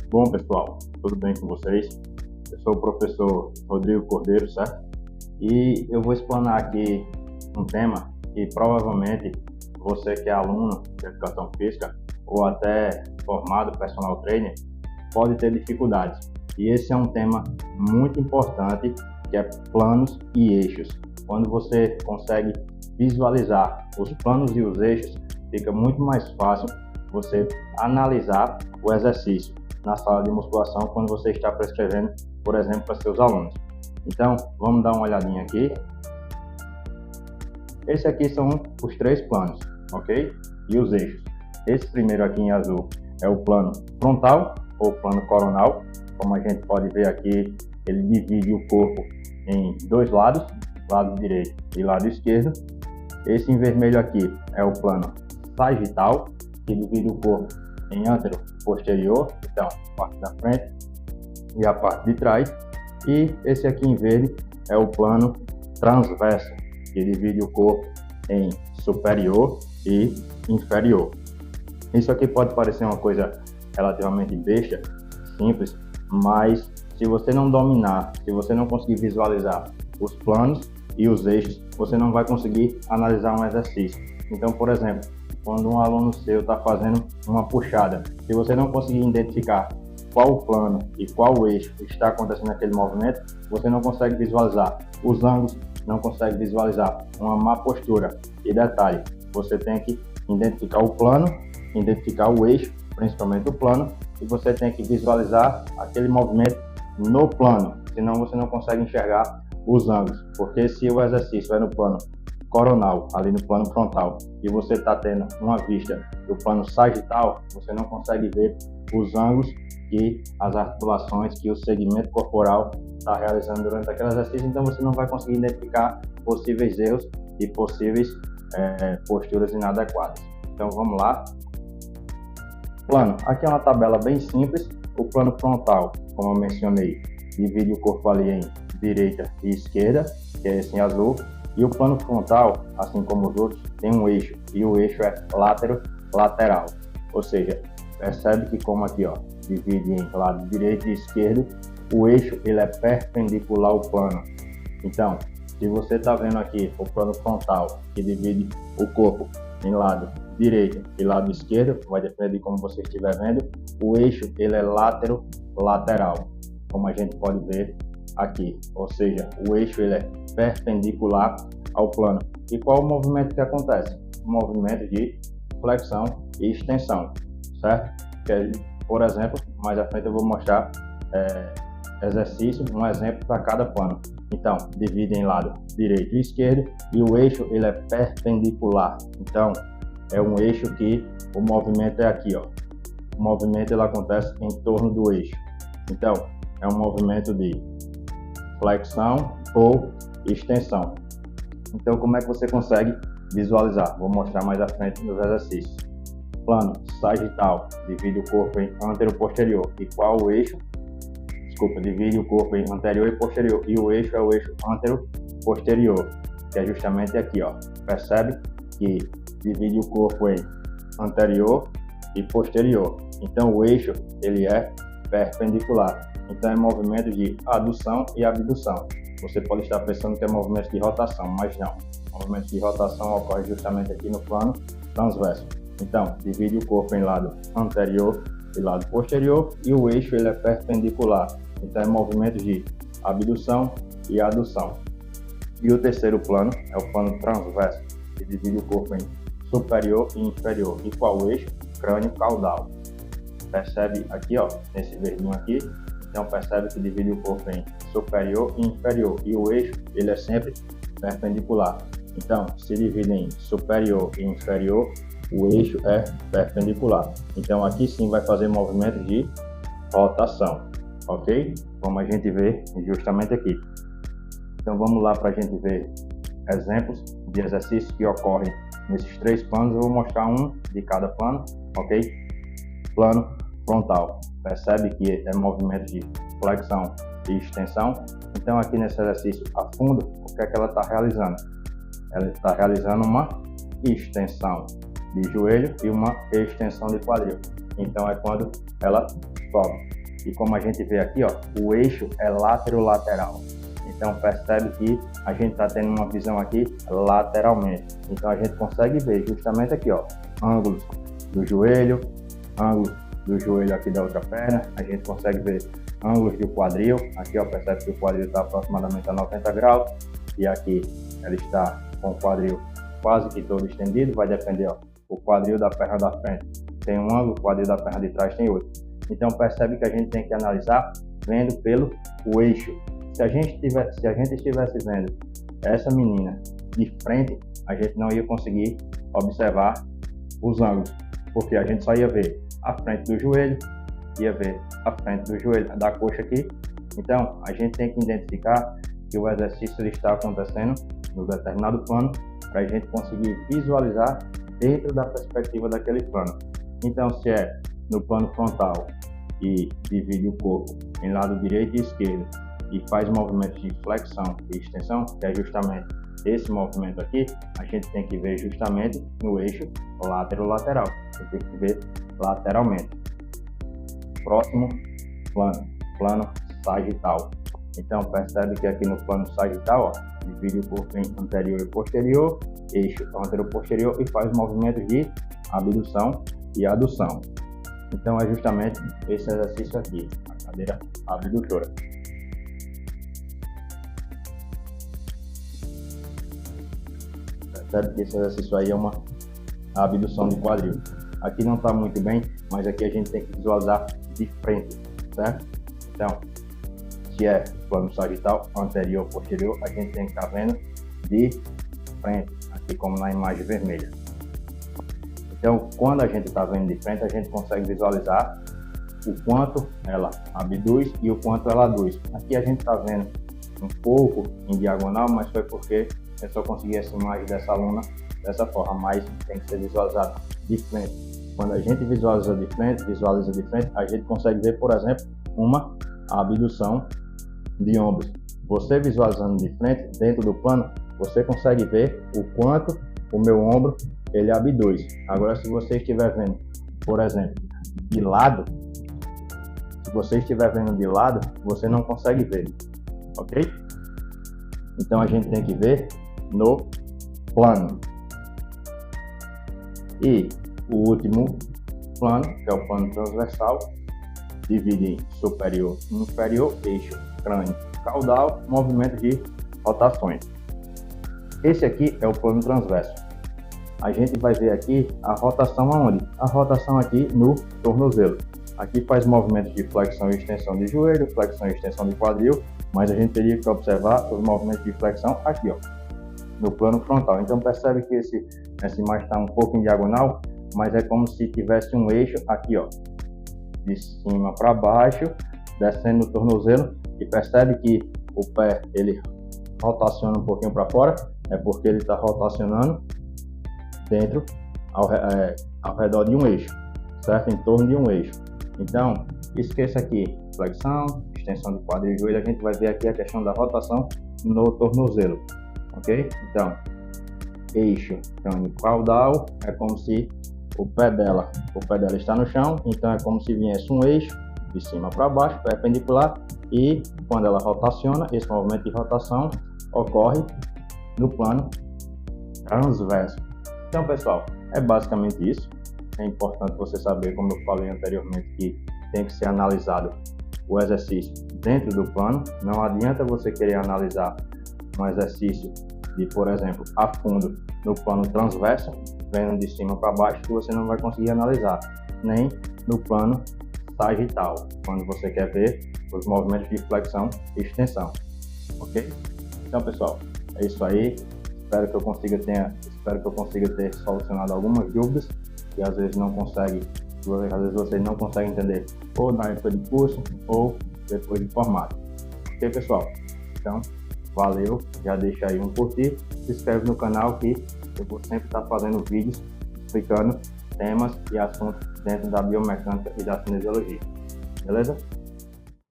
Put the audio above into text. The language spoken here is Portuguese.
Bom, pessoal, tudo bem com vocês? Eu sou o professor Rodrigo Cordeiro, certo? E eu vou explanar aqui um tema que provavelmente você que é aluno de educação física ou até formado personal trainer pode ter dificuldades. E esse é um tema muito importante, que é planos e eixos. Quando você consegue visualizar os planos e os eixos, fica muito mais fácil você analisar o exercício na sala de musculação quando você está prescrevendo, por exemplo, para seus alunos. Então, vamos dar uma olhadinha aqui. Esse aqui são os três planos, ok? E os eixos. Esse primeiro aqui em azul é o plano frontal ou plano coronal. Como a gente pode ver aqui, ele divide o corpo em dois lados, lado direito e lado esquerdo. Esse em vermelho aqui é o plano sagital, que divide o corpo em antero posterior, então a parte da frente e a parte de trás. E esse aqui em verde é o plano transverso, que divide o corpo em superior e inferior. Isso aqui pode parecer uma coisa relativamente besta, simples, mas se você não dominar, se você não conseguir visualizar os planos e os eixos, você não vai conseguir analisar um exercício. Então, por exemplo, quando um aluno seu está fazendo uma puxada, se você não conseguir identificar qual o plano e qual o eixo está acontecendo naquele movimento, você não consegue visualizar os ângulos, não consegue visualizar uma má postura. E detalhe, você tem que identificar o plano, identificar o eixo, principalmente o plano, e você tem que visualizar aquele movimento no plano, senão você não consegue enxergar os ângulos, porque se o exercício é no plano coronal, ali no plano frontal, e você está tendo uma vista do plano sagital, você não consegue ver os ângulos e as articulações que o segmento corporal está realizando durante aquele exercício, então você não vai conseguir identificar possíveis erros e possíveis posturas inadequadas. Então vamos lá. Plano, aqui é uma tabela bem simples. O plano frontal, como eu mencionei, divide o corpo ali em direita e esquerda, que é esse em azul. E o plano frontal, assim como os outros, tem um eixo, e o eixo é látero-lateral. Ou seja, percebe que como aqui, ó, divide em lado direito e esquerdo, o eixo ele é perpendicular ao plano. Então, se você está vendo aqui o plano frontal, que divide o corpo em lado direito e lado esquerdo, vai depender de como você estiver vendo, o eixo ele é látero-lateral, como a gente pode ver aqui, ou seja, o eixo ele é perpendicular ao plano. E qual o movimento que acontece? O movimento de flexão e extensão, certo? Por exemplo, mais à frente eu vou mostrar exercício, um exemplo para cada plano. Então, divide em lado direito e esquerdo, e o eixo ele é perpendicular. Então, é um eixo que o movimento é aqui, ó. O movimento ele acontece em torno do eixo. Então, é um movimento de flexão ou extensão. Então, como é que você consegue visualizar? Vou mostrar mais à frente nos exercícios. Plano sagital, divide o corpo em antero-posterior. E qual o eixo? Desculpa, divide o corpo em anterior e posterior. E o eixo é o eixo antero-posterior, que é justamente aqui, ó. Percebe que divide o corpo em anterior e posterior. Então, o eixo ele é perpendicular. Então, é movimento de adução e abdução. Você pode estar pensando que é movimento de rotação, mas não. O movimento de rotação ocorre justamente aqui no plano transverso. Então, divide o corpo em lado anterior e lado posterior, e o eixo ele é perpendicular. Então, é movimento de abdução e adução. E o terceiro plano é o plano transverso, que divide o corpo em superior e inferior. E qual o eixo? Crânio caudal. Percebe aqui, ó, nesse verdinho aqui? Então, percebe que divide o corpo em superior e inferior. E o eixo, ele é sempre perpendicular. Então, se divide em superior e inferior, o eixo é perpendicular. Então, aqui sim vai fazer movimento de rotação, ok? Como a gente vê justamente aqui. Então, vamos lá para a gente ver exemplos de exercícios que ocorrem nesses três planos. Eu vou mostrar um de cada plano, ok? Plano frontal. Percebe que é movimento de flexão e extensão. Então, aqui nesse exercício a fundo, o que é que ela está realizando? Ela está realizando uma extensão de joelho e uma extensão de quadril. Então, é quando ela sobe. E como a gente vê aqui, ó, o eixo é lateral. Então percebe que a gente está tendo uma visão aqui lateralmente. Então a gente consegue ver justamente aqui, ó, ângulos do joelho, ângulos do joelho aqui da outra perna. A gente consegue ver ângulos do quadril. Aqui, ó, percebe que o quadril está aproximadamente a 90 graus. E aqui ele está com o quadril quase que todo estendido. Vai depender, ó, o quadril da perna da frente tem um ângulo, o quadril da perna de trás tem outro. Então percebe que a gente tem que analisar vendo pelo o eixo. Se a gente estivesse vendo essa menina de frente, a gente não ia conseguir observar os ângulos, porque a gente só ia ver a frente do joelho, ia ver a frente do joelho, da coxa aqui. Então a gente tem que identificar que o exercício ele está acontecendo no determinado plano para a gente conseguir visualizar dentro da perspectiva daquele plano. Então, se é no plano frontal e divide o corpo em lado direito e esquerdo e faz movimentos de flexão e extensão, que é justamente esse movimento aqui, a gente tem que ver justamente no eixo lateral. Tem que ver lateralmente. Próximo plano sagital. Então percebe que aqui no plano sagital, ó, divide o corpo em anterior e posterior, eixo anterior-posterior e faz movimentos de abdução e adução. Então é justamente esse exercício aqui, a cadeira abdutora. Percebe que esse exercício aí é uma abdução de quadril. Aqui não está muito bem, mas aqui a gente tem que visualizar de frente, certo? Então, se é plano sagital, anterior ou posterior, a gente tem que estar vendo de frente, aqui como na imagem vermelha. Então, quando a gente está vendo de frente, a gente consegue visualizar o quanto ela abduz e o quanto ela aduz. Aqui a gente está vendo um pouco em diagonal, mas foi porque eu só consegui essa imagem dessa aluna dessa forma, mas tem que ser visualizado de frente. Quando a gente visualiza de frente, a gente consegue ver, por exemplo, uma abdução de ombros. Você visualizando de frente, dentro do plano, você consegue ver o quanto o meu ombro ele abduz. Agora, se você estiver vendo, por exemplo, de lado, você não consegue ver, ok? Então a gente tem que ver no plano. E o último plano, que é o plano transversal, divide em superior e inferior, eixo crânio caudal, movimento de rotações. Esse aqui é o plano transverso. A gente vai ver aqui a rotação aonde? A rotação aqui no tornozelo. Aqui faz movimentos de flexão e extensão de joelho, flexão e extensão de quadril, mas a gente teria que observar os movimentos de flexão aqui, ó, no plano frontal. Então percebe que essa imagem está um pouco em diagonal, mas é como se tivesse um eixo aqui, ó, de cima para baixo, descendo no tornozelo, e percebe que o pé ele rotaciona um pouquinho para fora, é porque ele está rotacionando dentro ao redor de um eixo, certo? Em torno de um eixo. Então esqueça aqui flexão, extensão de quadril e joelho. A gente vai ver aqui a questão da rotação no tornozelo, ok? Então eixo crânio caudal é como se o pé dela está no chão, então é como se viesse um eixo de cima para baixo, perpendicular, e quando ela rotaciona, esse movimento de rotação ocorre no plano transverso. Então, pessoal, é basicamente isso. É importante você saber, como eu falei anteriormente, que tem que ser analisado o exercício dentro do plano. Não adianta você querer analisar um exercício de, por exemplo, a fundo no plano transverso, vendo de cima para baixo, que você não vai conseguir analisar, nem no plano sagital, quando você quer ver os movimentos de flexão e extensão, ok? Então, pessoal, é isso aí. Espero que eu consiga ter solucionado algumas dúvidas que às vezes você não consegue entender ou na época de curso ou depois de formado. Ok, pessoal? Então, valeu, já deixa aí um curtir, se inscreve no canal que eu vou sempre estar fazendo vídeos explicando temas e assuntos dentro da biomecânica e da cinesiologia. Beleza?